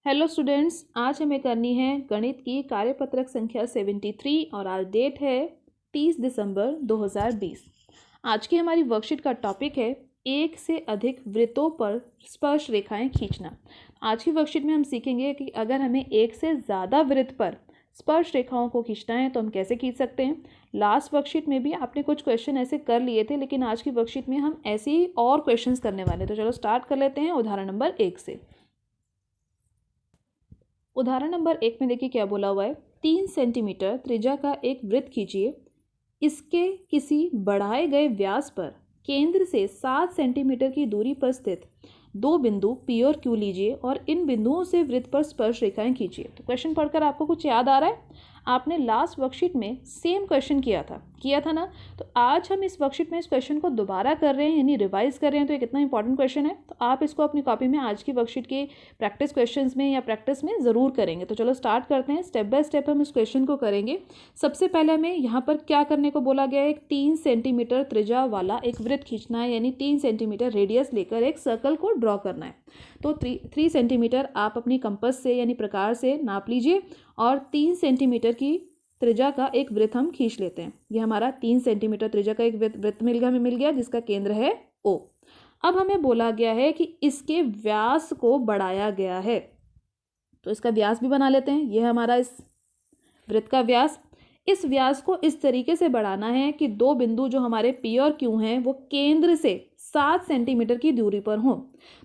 Hello students, आज हमें करनी है गणित की कार्यपत्रक संख्या 73 और आज डेट है 30 दिसंबर 2020। आज की हमारी वर्कशीट का टॉपिक है एक से अधिक वृत्तों पर स्पर्श रेखाएं खींचना। आज की वर्कशीट में हम सीखेंगे कि अगर हमें एक से ज़्यादा वृत्त पर स्पर्श रेखाओं को खींचना है तो हम कैसे खींच सकते हैं। लास्ट वर्कशीट में भी आपने कुछ क्वेश्चन ऐसे कर लिए थे, लेकिन आज की वर्कशीट में हम ऐसे ही और क्वेश्चंस करने वाले हैं। तो चलो स्टार्ट कर लेते हैं उदाहरण नंबर 1 से। उदाहरण नंबर 1 में देखिए क्या बोला हुआ है। 3 सेंटीमीटर त्रिज्या का एक वृत्त खींचिए। इसके किसी बढ़ाए गए व्यास पर केंद्र से 7 सेंटीमीटर की दूरी पर स्थित दो बिंदु पी और क्यू लीजिए और इन बिंदुओं से वृत्त पर स्पर्श रेखाएं खींचिए। तो क्वेश्चन पढ़कर आपको कुछ याद आ रहा है? आपने लास्ट वर्कशीट में सेम क्वेश्चन किया था ना। तो आज हम इस वर्कशीट में इस क्वेश्चन को दोबारा कर रहे हैं, यानी रिवाइज कर रहे हैं। तो ये कितना इंपॉर्टेंट क्वेश्चन है, तो आप इसको अपनी कॉपी में आज की वर्कशीट के प्रैक्टिस क्वेश्चंस में या प्रैक्टिस में ज़रूर करेंगे। तो चलो स्टार्ट करते हैं, स्टेप बाय स्टेप हम इस क्वेश्चन को करेंगे। सबसे पहले हमें यहाँ पर क्या करने को बोला गया है, एक 3 सेंटीमीटर त्रिज्या वाला एक वृत्त खींचना है, यानी 3 सेंटीमीटर रेडियस लेकर एक सर्कल को ड्रॉ करना है। तो 3 सेंटीमीटर आप अपनी कंपास से यानी प्रकार से नाप लीजिए और 3 सेंटीमीटर की त्रिज्या का एक वृत्त हम खींच लेते हैं। ये हमारा 3 सेंटीमीटर त्रिज्या का एक वृत्त मिल गया जिसका केंद्र है O। अब हमें बोला गया है कि इसके व्यास को बढ़ाया गया है, तो इसका व्यास भी बना लेते हैं। ये हमारा इस वृत्त का व्यास। इस व्यास को इस तरीके से बढ़ाना है कि दो बिंदु जो हमारे P और Q हैं वो केंद्र से 7 सेंटीमीटर की दूरी पर हों।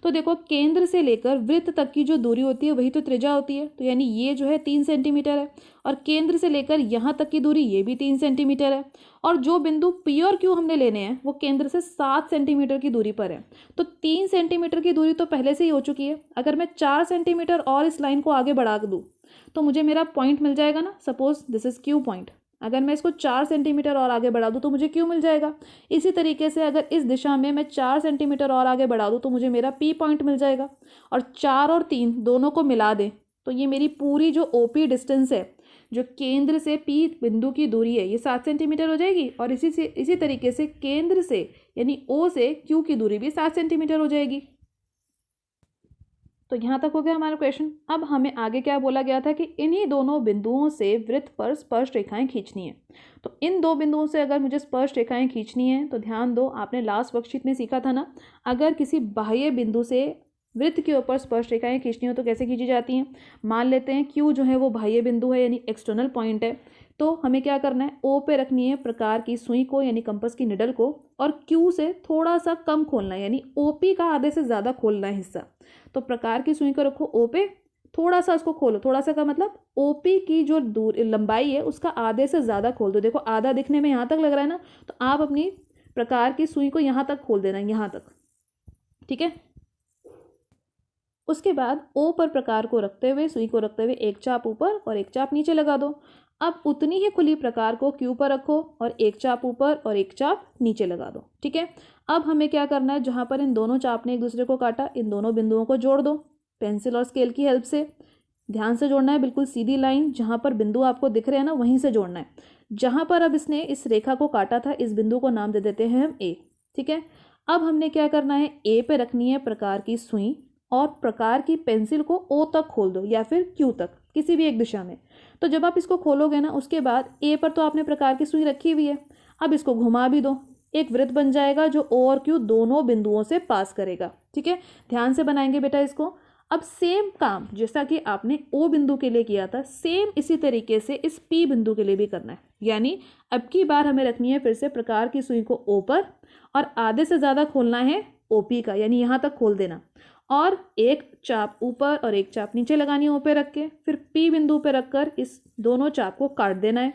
तो देखो, केंद्र से लेकर वृत्त तक की जो दूरी होती है वही तो त्रिज्या होती है। तो यानी ये जो है 3 सेंटीमीटर है और केंद्र से लेकर यहाँ तक की दूरी ये भी 3 सेंटीमीटर है। और जो बिंदु P और Q हमने लेने हैं वो केंद्र से 7 सेंटीमीटर की दूरी पर है। तो 3 सेंटीमीटर की दूरी तो पहले से ही हो चुकी है। अगर मैं 4 सेंटीमीटर और इस लाइन को आगे बढ़ा दूँ तो मुझे मेरा पॉइंट मिल जाएगा ना। Suppose this is Q point. अगर मैं इसको 4 सेंटीमीटर और आगे बढ़ा दूँ तो मुझे Q मिल जाएगा। इसी तरीके से अगर इस दिशा में मैं 4 सेंटीमीटर और आगे बढ़ा दूँ तो मुझे मेरा P पॉइंट मिल जाएगा। और 4 और 3 दोनों को मिला दें तो ये मेरी पूरी जो OP डिस्टेंस है, जो केंद्र से P बिंदु की दूरी है, ये 7 सेंटीमीटर हो जाएगी। और इसी तरीके से केंद्र से यानी O से Q की दूरी भी 7 सेंटीमीटर हो जाएगी। तो यहाँ तक हो गया हमारा क्वेश्चन। अब हमें आगे क्या बोला गया था कि इन्हीं दोनों बिंदुओं से वृत्त पर स्पर्श रेखाएं खींचनी है। तो इन दो बिंदुओं से अगर मुझे स्पर्श रेखाएं खींचनी है तो ध्यान दो, आपने लास्ट वर्कशीट में सीखा था ना, अगर किसी बाह्य बिंदु से वृत्त के ऊपर स्पर्श रेखाएं खींचनी हो तो कैसे खींची जाती हैं। मान लेते हैं Q जो है वो बाह्य बिंदु है यानी एक्सटर्नल पॉइंट है। तो हमें क्या करना है, O पे रखनी है प्रकार की सुई को यानी कंपास की निडल को, और Q से थोड़ा सा कम खोलना है यानी OP का आधे से ज़्यादा खोलना है हिस्सा। तो प्रकार की सुई को रखो O पे, थोड़ा सा उसको खोलो। थोड़ा सा का मतलब OP की जो लंबाई है उसका आधे से ज़्यादा खोल दो। देखो आधा दिखने में यहाँ तक लग रहा है ना, तो आप अपनी प्रकार की सुई को यहाँ तक खोल देना, यहाँ तक। ठीक है। उसके बाद O पर प्रकार को रखते हुए, सुई को रखते हुए एक चाप ऊपर और एक चाप नीचे लगा दो। अब उतनी ही खुली प्रकार को Q पर रखो और एक चाप ऊपर और एक चाप नीचे लगा दो। ठीक है। अब हमें क्या करना है, जहाँ पर इन दोनों चाप ने एक दूसरे को काटा, इन दोनों बिंदुओं को जोड़ दो पेंसिल और स्केल की हेल्प से। ध्यान से जोड़ना है, बिल्कुल सीधी लाइन, जहाँ पर बिंदु आपको दिख रहे हैं ना वहीं से जोड़ना है। जहाँ पर अब इसने इस रेखा को काटा था, इस बिंदु को नाम दे देते हैं हम A। ठीक है। अब हमने क्या करना है, A पे रखनी है प्रकार की सुई और प्रकार की पेंसिल को O तक खोल दो या फिर Q तक, किसी भी एक दिशा में। तो जब आप इसको खोलोगे ना, उसके बाद A पर तो आपने प्रकार की सुई रखी हुई है, अब इसको घुमा भी दो, एक वृत्त बन जाएगा जो O और Q दोनों बिंदुओं से पास करेगा। ठीक है। ध्यान से बनाएंगे बेटा इसको। अब सेम काम जैसा कि आपने O बिंदु के लिए किया था, सेम इसी तरीके से इस P बिंदु के लिए भी करना है। यानी अब की बार हमें रखनी है फिर से प्रकार की सुई को O पर और आधे से ज़्यादा खोलना है OP का, यानी यहाँ तक खोल देना, और एक चाप ऊपर और एक चाप नीचे लगानी है O पे रख के। फिर P बिंदु पे रखकर इस दोनों चाप को काट देना है।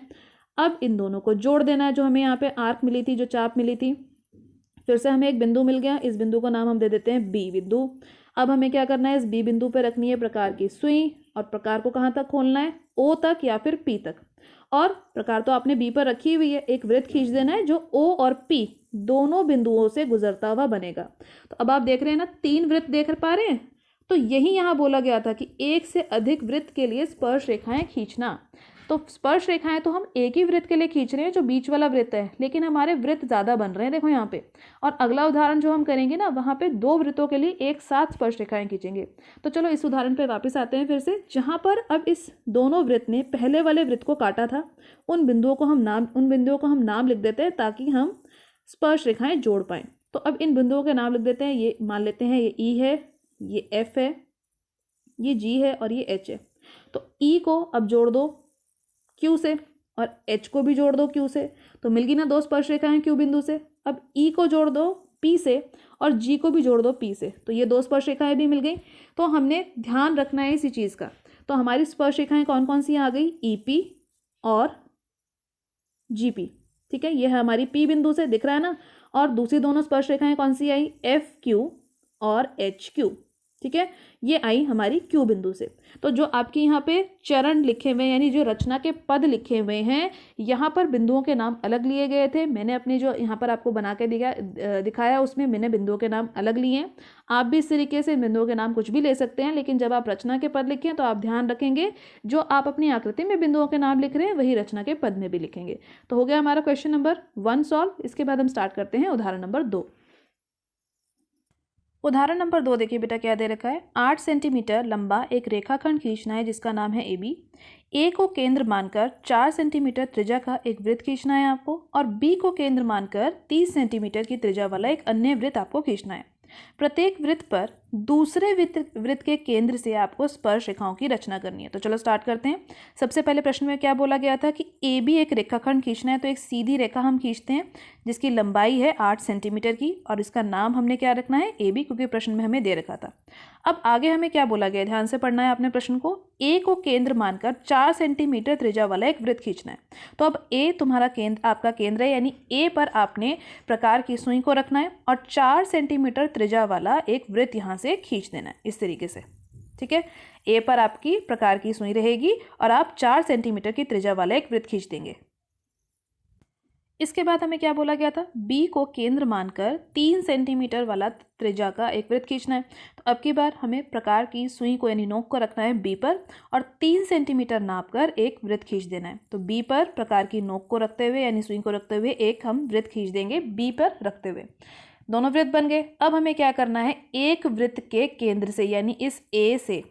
अब इन दोनों को जोड़ देना है, जो हमें यहाँ पे आर्क मिली थी, जो चाप मिली थी। फिर से हमें एक बिंदु मिल गया, इस बिंदु का नाम हम दे देते हैं B बिंदु। अब हमें क्या करना है, इस B बिंदु पे रखनी है प्रकार की सुई और प्रकार को कहाँ तक खोलना है, O तक या फिर P तक। और प्रकार तो आपने B पर रखी हुई है, एक वृत्त खींच देना है जो O और P दोनों बिंदुओं से गुजरता हुआ बनेगा। तो अब आप देख रहे हैं ना, 3 वृत्त देख पा रहे हैं। तो यही यहाँ बोला गया था कि एक से अधिक वृत्त के लिए स्पर्श रेखाएं खींचना। तो स्पर्श रेखाएं तो हम एक ही वृत्त के लिए खींच रहे हैं जो बीच वाला वृत्त है, लेकिन हमारे वृत्त ज़्यादा बन रहे हैं, देखो यहाँ पे। और अगला उदाहरण जो हम करेंगे ना, वहाँ पे 2 वृत्तों के लिए एक साथ स्पर्श रेखाएं खींचेंगे। तो चलो इस उदाहरण पे वापस आते हैं फिर से, जहाँ पर अब इस दोनों वृत्त ने पहले वाले वृत्त को काटा था, उन बिंदुओं को हम नाम लिख देते हैं ताकि हम स्पर्श रेखाएं जोड़ पाएं। तो अब इन बिंदुओं के नाम लिख देते हैं। ये मान लेते हैं ये ई है, ये एफ है, ये जी है और ये एच है। तो ई को अब जोड़ दो क्यू से और एच को भी जोड़ दो क्यू से, तो मिल गई ना 2 स्पर्श रेखाएं क्यू बिंदु से। अब ई को जोड़ दो पी से और जी को भी जोड़ दो पी से, तो ये 2 स्पर्श रेखाएं भी मिल गई। तो हमने ध्यान रखना है इसी चीज़ का। तो हमारी स्पर्श रेखाएं कौन कौन सी आ गई, ई पी और जी पी, ठीक है। ये है हमारी पी बिंदु से, दिख रहा है ना। और दूसरी दोनों स्पर्श रेखाएं कौन सी आई, एफ क्यू और एच क्यू, ठीक है। ये आई हमारी क्यू बिंदु से। तो जो आपके यहाँ पे चरण लिखे हुए यानी जो रचना के पद लिखे हुए हैं, यहाँ पर बिंदुओं के नाम अलग लिए गए थे। मैंने अपने जो यहाँ पर आपको बना के दिखाया उसमें मैंने बिंदुओं के नाम अलग लिए हैं। आप भी इस तरीके से बिंदुओं के नाम कुछ भी ले सकते हैं, लेकिन जब आप रचना के पद लिखें तो आप ध्यान रखेंगे जो आप अपनी आकृति में बिंदुओं के नाम लिख रहे हैं वही रचना के पद में भी लिखेंगे। तो हो गया हमारा क्वेश्चन नंबर 1 सॉल्व। इसके बाद हम स्टार्ट करते हैं उदाहरण नंबर 2। उदाहरण नंबर 2 देखिए बेटा, क्या दे रखा है। 8 सेंटीमीटर लंबा एक रेखाखंड खींचना है जिसका नाम है AB। ए को केंद्र मानकर 4 सेंटीमीटर त्रिज्या का एक वृत्त खींचना है आपको, और बी को केंद्र मानकर 30 सेंटीमीटर की त्रिज्या वाला एक अन्य वृत्त आपको खींचना है। प्रत्येक वृत्त पर दूसरे वृत्त के केंद्र से आपको स्पर्श रेखाओं की रचना करनी है। तो चलो स्टार्ट करते हैं। सबसे पहले प्रश्न में क्या बोला गया था कि ए बी एक रेखाखंड खींचना है, तो एक सीधी रेखा हम खींचते हैं जिसकी लंबाई है 8 सेंटीमीटर की, और इसका नाम हमने क्या रखना है, ए बी, क्योंकि प्रश्न में हमें दे रखा था। अब आगे हमें क्या बोला गया, ध्यान से पढ़ना है आपने प्रश्न को। ए को केंद्र मानकर 4 सेंटीमीटर त्रिज्या वाला एक वृत्त खींचना है। तो अब ए तुम्हारा केंद्र, आपका केंद्र है, यानी ए पर आपने प्रकार की सुई को रखना है और 4 सेंटीमीटर त्रिज्या वाला एक वृत्त यहाँ से खींच देना है इस तरीके से, ठीक है। ए पर आपकी प्रकार की सुई रहेगी और आप 4 सेंटीमीटर की त्रिज्या वाला एक वृत्त खींच देंगे। इसके बाद हमें क्या बोला गया था, बी को केंद्र मानकर 3 सेंटीमीटर वाला त्रिज्या का एक वृत्त खींचना है। तो अब की बार हमें प्रकार की सुई को यानी नोक को रखना है बी पर और 3 सेंटीमीटर नापकर एक वृत्त खींच देना है। तो बी पर प्रकार की नोक को रखते हुए यानी सुई को रखते हुए एक हम वृत्त खींच देंगे बी पर रखते हुए। दोनों वृत्त बन गए। अब हमें क्या करना है, एक वृत्त के केंद्र से यानी इस ए से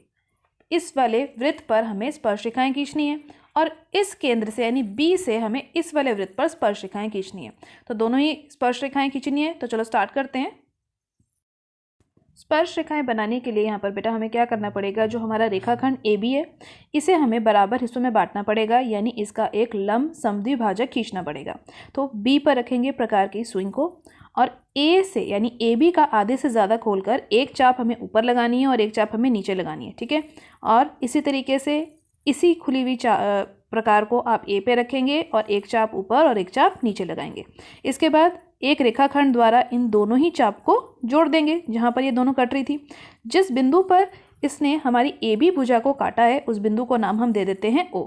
इस वाले वृत्त पर हमें स्पर्श रेखाएं खींचनी है, और इस केंद्र से यानी बी से हमें इस वाले वृत्त पर स्पर्श रेखाएं खींचनी है। तो दोनों ही स्पर्श रेखाएं खींचनी है। तो चलो स्टार्ट करते हैं। स्पर्श रेखाएं बनाने के लिए यहाँ पर बेटा हमें क्या करना पड़ेगा, जो हमारा रेखाखंड ए बी है इसे हमें बराबर हिस्सों में बांटना पड़ेगा, यानी इसका एक लंब समद्विभाजक खींचना पड़ेगा। तो बी पर रखेंगे प्रकार की सुई को और ए से यानी ए बी का आधे से ज़्यादा खोलकर एक चाप हमें ऊपर लगानी है और एक चाप हमें नीचे लगानी है, ठीक है। और इसी तरीके से इसी खुली हुई प्रकार को आप ए पे रखेंगे और एक चाप ऊपर और एक चाप नीचे लगाएंगे। इसके बाद एक रेखाखंड द्वारा इन दोनों ही चाप को जोड़ देंगे जहाँ पर ये दोनों कट रही थी। जिस बिंदु पर इसने हमारी ए बी भुजा को काटा है उस बिंदु को नाम हम दे देते हैं ओ।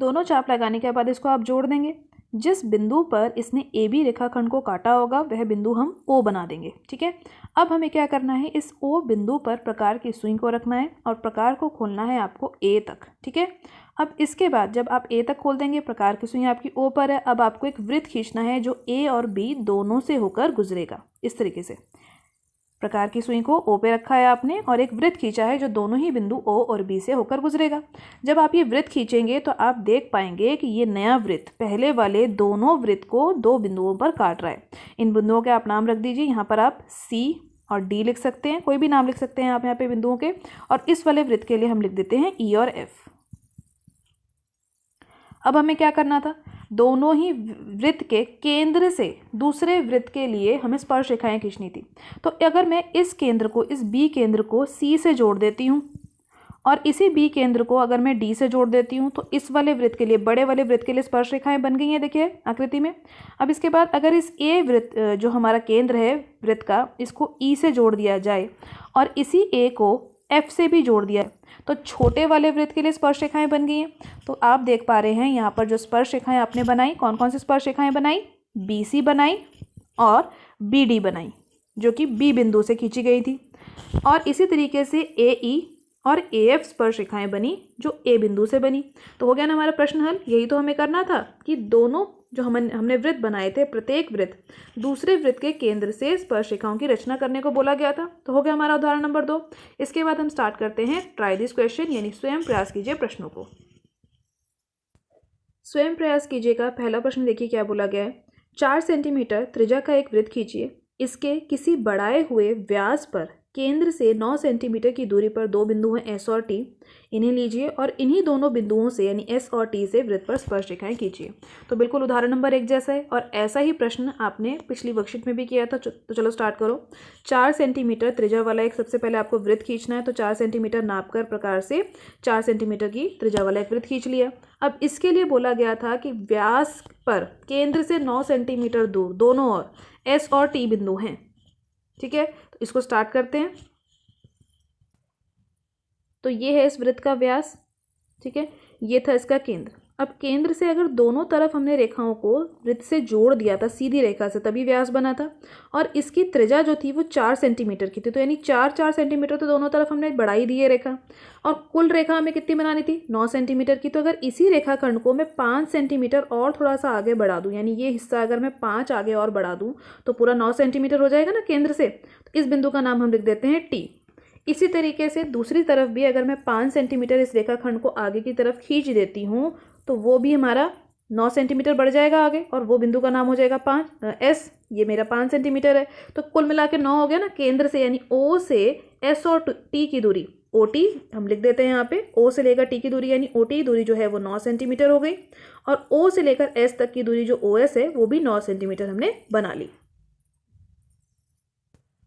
दोनों चाप लगाने के बाद इसको आप जोड़ देंगे। जिस बिंदु पर इसने ए बी रेखाखंड को काटा होगा वह बिंदु हम ओ बना देंगे, ठीक है। अब हमें क्या करना है, इस ओ बिंदु पर प्रकार की सुई को रखना है और प्रकार को खोलना है आपको ए तक, ठीक है। अब इसके बाद जब आप ए तक खोल देंगे, प्रकार की सुई आपकी ओ पर है, अब आपको एक वृत्त खींचना है जो ए और बी दोनों से होकर गुजरेगा इस तरीके से। प्रकार की सुई को ओ पे रखा है आपने और एक वृत्त खींचा है जो दोनों ही बिंदु ओ और बी से होकर गुजरेगा। जब आप ये वृत्त खींचेंगे तो आप देख पाएंगे कि ये नया वृत्त पहले वाले दोनों वृत्त को 2 बिंदुओं पर काट रहा है। इन बिंदुओं के आप नाम रख दीजिए। यहाँ पर आप सी और डी लिख सकते हैं, कोई भी नाम लिख सकते हैं आप यहाँ पे बिंदुओं के, और इस वाले वृत्त के लिए हम लिख देते हैं ई और एफ। अब हमें क्या करना था, दोनों ही वृत्त के केंद्र से दूसरे वृत्त के लिए हमें स्पर्श रेखाएं खींचनी थी। तो अगर मैं इस केंद्र को, इस बी केंद्र को सी से जोड़ देती हूँ और इसी बी केंद्र को अगर मैं डी से जोड़ देती हूँ तो इस वाले वृत्त के लिए, बड़े वाले वृत्त के लिए स्पर्श रेखाएं बन गई हैं, देखिए आकृति में। अब इसके बाद अगर इस ए वृत्त जो हमारा केंद्र है वृत्त का, इसको ई से जोड़ दिया जाए और इसी ए को एफ से भी जोड़ दिया तो छोटे वाले वृत्त के लिए स्पर्श रेखाएं बन गई हैं। तो आप देख पा रहे हैं यहाँ पर जो स्पर्श रेखाएं आपने बनाई, कौन कौन सी स्पर्श रेखाएं बनाई, बी सी बनाई और बी डी बनाई जो कि बी बिंदु से खींची गई थी। और इसी तरीके से ए ई और AF स्पर्श रेखाएं बनी जो A बिंदु से बनी। तो हो गया ना हमारा प्रश्न हल। यही तो हमें करना था कि दोनों जो हमने वृत्त बनाए थे, प्रत्येक वृत्त दूसरे वृत्त के केंद्र से स्पर्श रेखाओं की रचना करने को बोला गया था। तो हो गया हमारा उदाहरण नंबर 2। इसके बाद हम स्टार्ट करते हैं ट्राई दिस क्वेश्चन, यानी स्वयं प्रयास कीजिए प्रश्नों को। स्वयं प्रयास कीजिए का पहला प्रश्न देखिए क्या बोला गया है। 4 सेंटीमीटर त्रिज्या का एक वृत्त खींचिए। इसके किसी बढ़ाए हुए व्यास पर केंद्र से 9 सेंटीमीटर की दूरी पर दो बिंदु हैं S और T। इन्हें लीजिए और इन्हीं दोनों बिंदुओं से यानी S और T से वृत्त पर स्पर्श रेखाएं खींचिए। तो बिल्कुल उदाहरण नंबर 1 जैसा है और ऐसा ही प्रश्न आपने पिछली वर्कशीट में भी किया था। तो चलो स्टार्ट करो। 4 सेंटीमीटर त्रिज्या वाला एक सबसे पहले आपको वृत्त खींचना है। तो 4 सेंटीमीटर नापकर प्रकार से 4 सेंटीमीटर की त्रिज्या वाला एक वृत्त खींच लिया। अब इसके लिए बोला गया था कि व्यास पर केंद्र से 9 सेंटीमीटर दूर दोनों ओर S और T बिंदु हैं। ठीक है, तो इसको स्टार्ट करते हैं। तो ये है इस वृत्त का व्यास। ठीक है, ये था इसका केंद्र। अब केंद्र से अगर दोनों तरफ हमने रेखाओं को वृत्त से जोड़ दिया था सीधी रेखा से, तभी व्यास बना था। और इसकी त्रिज्या जो थी वो 4 सेंटीमीटर की थी। तो यानी 4 सेंटीमीटर तो दोनों तरफ हमने बढ़ाई दी है रेखा। और कुल रेखा हमें कितनी बनानी थी? 9 सेंटीमीटर की। तो अगर इसी रेखाखंड को मैं 5 सेंटीमीटर और थोड़ा सा आगे बढ़ा दूँ, यानी ये हिस्सा अगर मैं 5 आगे और बढ़ा दूँ तो पूरा 9 सेंटीमीटर हो जाएगा ना केंद्र से। तो इस बिंदु का नाम हम लिख देते हैं T। इसी तरीके से दूसरी तरफ भी अगर मैं 5 सेंटीमीटर इस रेखाखंड को आगे की तरफ खींच देती हूँ तो वो भी हमारा 9 सेंटीमीटर बढ़ जाएगा आगे और वो बिंदु का नाम हो जाएगा 5 S। ये मेरा 5 सेंटीमीटर है। तो कुल मिला के 9 हो गया ना केंद्र से, यानी O से S और T की दूरी OT हम लिख देते हैं यहाँ पे। O से लेकर T की दूरी यानी OT दूरी जो है वो 9 सेंटीमीटर हो गई। और O से लेकर S तक की दूरी जो OS है वो भी 9 सेंटीमीटर हमने बना ली।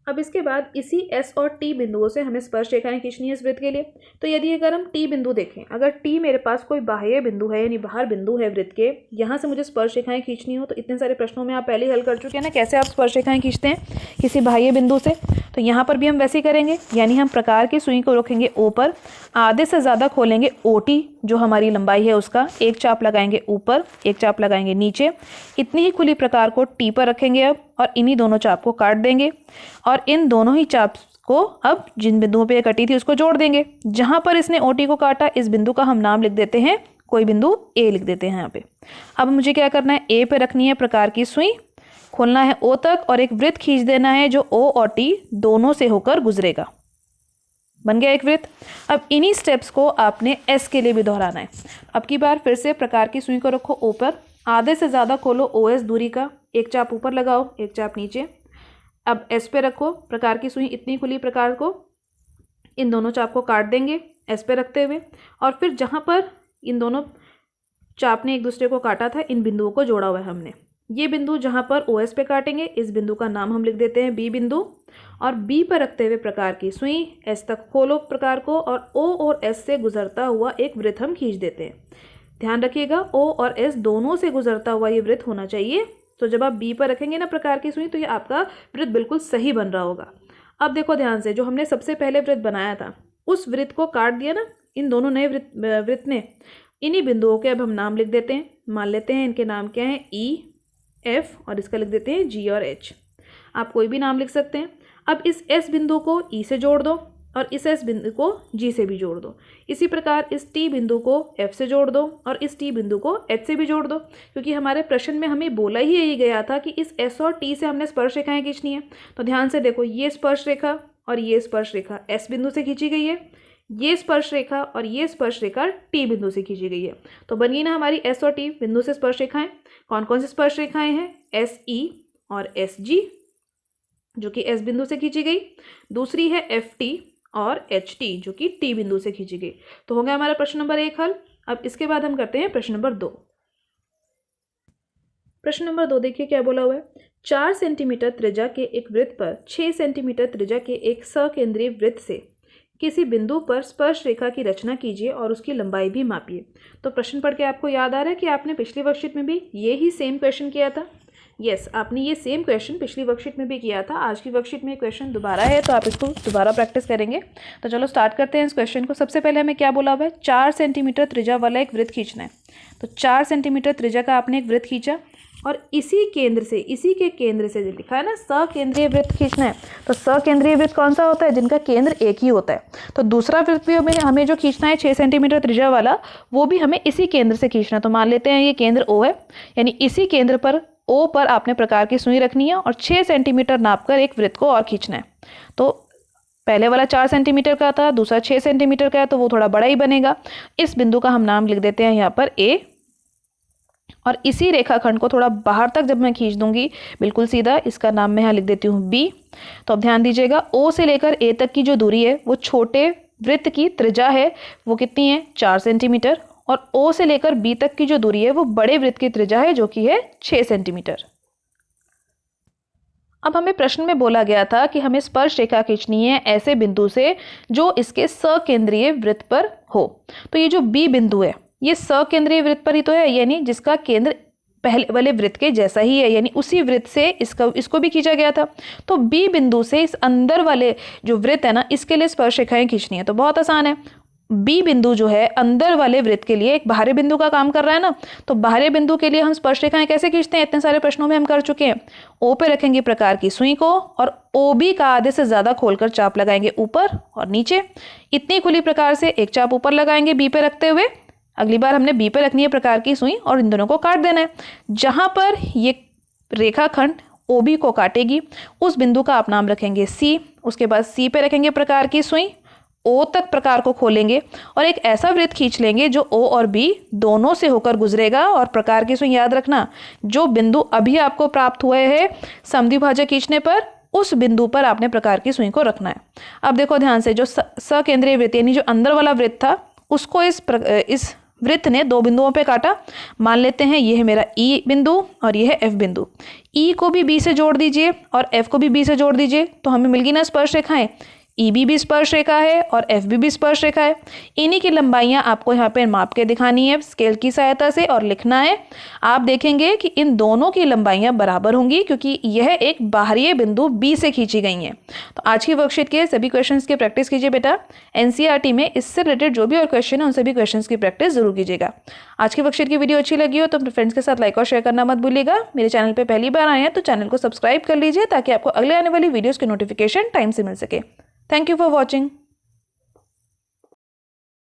अब इसके बाद इसी S और T बिंदुओं से हमें स्पर्श रेखाएं खींचनी है इस वृत्त के लिए। तो यदि अगर हम T बिंदु देखें, अगर T मेरे पास कोई बाह्य बिंदु है यानी बाहर बिंदु है वृत्त के, यहाँ से मुझे स्पर्श रेखाएं खींचनी हो, तो इतने सारे प्रश्नों में आप पहले ही हल कर चुके हैं ना कैसे आप स्पर्श रेखाएं खींचते हैं किसी बाह्य बिंदु से। तो यहाँ पर भी हम वैसे ही करेंगे, यानी हम प्रकार की सुई को रखेंगे O पर, आधे से ज़्यादा खोलेंगे OT जो हमारी लंबाई है उसका, एक चाप लगाएंगे ऊपर, एक चाप लगाएंगे नीचे। इतनी ही खुली प्रकार को T पर रखेंगे अब, और इन्हीं दोनों चाप को काट देंगे और इन दोनों ही चाप को अब जिन बिंदुओं पे कटी थी उसको जोड़ देंगे। जहां पर इसने OT को काटा इस बिंदु का हम नाम लिख देते हैं, कोई बिंदु A लिख देते हैं यहाँ पे। अब मुझे क्या करना है, A पे रखनी है प्रकार की सुई, खोलना है O तक और एक वृत्त खींच देना है जो O और T दोनों से होकर गुजरेगा। बन गया एक वृत्त। अब इन्हीं स्टेप्स को आपने S के लिए भी दोहराना है। अब की बार फिर से प्रकार की सुई को रखो O पर, आधे से ज़्यादा खोलो OS दूरी का, एक चाप ऊपर लगाओ, एक चाप नीचे। अब S पे रखो प्रकार की सुई, इतनी खुली प्रकार को, इन दोनों चाप को काट देंगे S पे रखते हुए, और फिर जहाँ पर इन दोनों चाप ने एक दूसरे को काटा था इन बिंदुओं को जोड़ा हुआ है हमने। ये बिंदु जहाँ पर OS पे काटेंगे इस बिंदु का नाम हम लिख देते हैं B बिंदु, और B पर रखते हुए प्रकार की सुई S तक खोलो प्रकार को और O और S से गुजरता हुआ एक वृत्त हम खींच देते हैं। ध्यान रखिएगा O और S दोनों से गुजरता हुआ ये वृत्त होना चाहिए। तो जब आप B पर रखेंगे ना प्रकार की सुई तो ये आपका वृत्त बिल्कुल सही बन रहा होगा। अब देखो ध्यान से, जो हमने सबसे पहले वृत्त बनाया था उस वृत्त को काट दिया ना इन दोनों नए वृत्त ने। इन्हीं बिंदुओं के अब हम नाम लिख देते हैं। मान लेते हैं इनके नाम क्या है, E, F, और इसका लिख देते हैं G और H। आप कोई भी नाम लिख सकते हैं। अब इस S बिंदु को E से जोड़ दो और इस S बिंदु को G से भी जोड़ दो। इसी प्रकार इस T बिंदु को F से जोड़ दो और इस T बिंदु को H से भी जोड़ दो, क्योंकि हमारे प्रश्न में हमें बोला ही यही गया था कि इस S और T से हमने स्पर्श रेखाएं खींचनी है। तो ध्यान से देखो, ये स्पर्श रेखा और ये स्पर्श रेखा S बिंदु से खींची गई है, ये स्पर्श रेखा और ये स्पर्श रेखा T बिंदु से खींची गई है। तो बन गई ना हमारी S और T बिंदु से स्पर्श रेखाएं। कौन कौन सी स्पर्श रेखाएं हैं, SE और SG जो कि S बिंदु से खींची गई, दूसरी है FT और HT जो कि T बिंदु से खींची गई। तो हो गया हमारा प्रश्न नंबर 1 हल। अब इसके बाद हम करते हैं प्रश्न नंबर 2। प्रश्न नंबर 2 देखिए क्या बोला हुआ है। 4 सेंटीमीटर त्रिज्या के एक वृत्त पर 6 सेंटीमीटर त्रिज्या के एक सकेंद्रीय वृत्त से किसी बिंदु पर स्पर्श रेखा की रचना कीजिए और उसकी लंबाई भी मापिए। तो प्रश्न पढ़ के आपको याद आ रहा है कि आपने पिछली वर्कशीट में भी ये ही सेम क्वेश्चन किया था। यस, आपने ये सेम क्वेश्चन पिछली वर्कशीट में भी किया था। आज की वर्कशीट में क्वेश्चन दोबारा है तो आप इसको दोबारा प्रैक्टिस करेंगे। तो चलो स्टार्ट करते हैं इस क्वेश्चन को। सबसे पहले हमें क्या बोला हुआ है, 4 सेंटीमीटर त्रिज्या वाला एक वृत्त खींचना है। तो 4 सेंटीमीटर त्रिज्या का आपने एक वृत्त खींचा। और इसी के केंद्र से जो लिखा है ना सकेंद्रीय वृत्त खींचना है, तो सकेंद्रीय वृत्त कौन सा होता है? जिनका केंद्र एक ही होता है। तो दूसरा वृत्त भी हमें जो खींचना है 6 सेंटीमीटर त्रिज्या वाला, वो भी हमें इसी केंद्र से खींचना है। तो मान लेते हैं ये केंद्र O है, यानी इसी केंद्र पर O पर आपने प्रकार की सुई रखनी है और 6 सेंटीमीटर नापकर एक वृत्त को और खींचना है। तो पहले वाला 4 सेंटीमीटर का था, दूसरा 6 सेंटीमीटर का है, तो वो थोड़ा बड़ा ही बनेगा। इस बिंदु का हम नाम लिख देते हैं यहाँ पर A, और इसी रेखाखंड को थोड़ा बाहर तक जब मैं खींच दूंगी बिल्कुल सीधा, इसका नाम मैं यहाँ लिख देती हूँ B। तो अब ध्यान दीजिएगा, O से लेकर A तक की जो दूरी है वो छोटे वृत्त की त्रिज्या है, वो कितनी है? 4 सेंटीमीटर। और O से लेकर B तक की जो दूरी है वो बड़े वृत्त की त्रिज्या है, जो कि है 6 सेंटीमीटर। अब हमें प्रश्न में बोला गया था कि हमें स्पर्श रेखा खींचनी है ऐसे बिंदु से जो इसके सकेंद्रीय वृत्त पर हो। तो ये जो B बिंदु है ये सकेंद्रीय वृत्त पर ही तो है, यानी जिसका केंद्र पहले वाले वृत्त के जैसा ही है, यानी उसी वृत्त से इसको भी खींचा गया था। तो B बिंदु से इस अंदर वाले जो वृत्त है ना, इसके लिए स्पर्श रेखाएं खींचनी है। तो बहुत आसान है, B बिंदु जो है अंदर वाले वृत्त के लिए एक बाहरी बिंदु का काम कर रहा है ना, तो बाहरी बिंदु के लिए हम स्पर्श रेखाएं कैसे खींचते हैं? इतने सारे प्रश्नों में हम कर चुके हैं। O पे रखेंगे प्रकार की सुई को और OB का आधे से ज्यादा खोलकर चाप लगाएंगे ऊपर और नीचे। इतनी खुली प्रकार से एक चाप ऊपर लगाएंगे B पे रखते हुए, अगली बार हमने B पे रखनी है प्रकार की सुई और इन दोनों को काट देना है। जहां पर ये रेखाखंड OB को काटेगी उस बिंदु का आप नाम रखेंगे C। उसके बाद C पे रखेंगे प्रकार की सुई, O तक प्रकार को खोलेंगे और एक ऐसा वृत्त खींच लेंगे जो O और B दोनों से होकर गुजरेगा। और प्रकार की सुई याद रखना, जो बिंदु अभी आपको प्राप्त हुए हैं समद्विभाजक खींचने पर, उस बिंदु पर आपने प्रकार की सुई को रखना है। अब देखो ध्यान से, जो सकेंद्रीय वृत्त यानी जो अंदर वाला वृत्त था उसको इस वृत्त ने 2 बिंदुओं पे काटा। मान लेते हैं ये है मेरा E बिंदु और ये है F बिंदु। E को भी B से जोड़ दीजिए और F को भी B से जोड़ दीजिए, तो हमें मिल गई ना स्पर्श रेखाएं। EB भी स्पर्श रेखा है और FB भी स्पर्श रेखा है। इन्हीं की लंबाइयां आपको यहाँ पे माप के दिखानी है स्केल की सहायता से और लिखना है। आप देखेंगे कि इन दोनों की लंबाइयां बराबर होंगी क्योंकि यह एक बाहरी बिंदु B से खींची गई हैं। तो आज की वर्कशीट के सभी क्वेश्चंस की प्रैक्टिस कीजिए बेटा। NCERT में इससे रिलेटेड जो भी और क्वेश्चन है उन सभी क्वेश्चंस की प्रैक्टिस जरूर कीजिएगा। आज की वर्कशीट की वीडियो अच्छी लगी हो तो अपने फ्रेंड्स के साथ लाइक और शेयर करना मत भूलिएगा। मेरे चैनल पर पहली बार आए हैं तो चैनल को सब्सक्राइब कर लीजिए ताकि आपको अगले आने वाली वीडियोज़ की नोटिफिकेशन टाइम से मिल सके। Thank you for watching.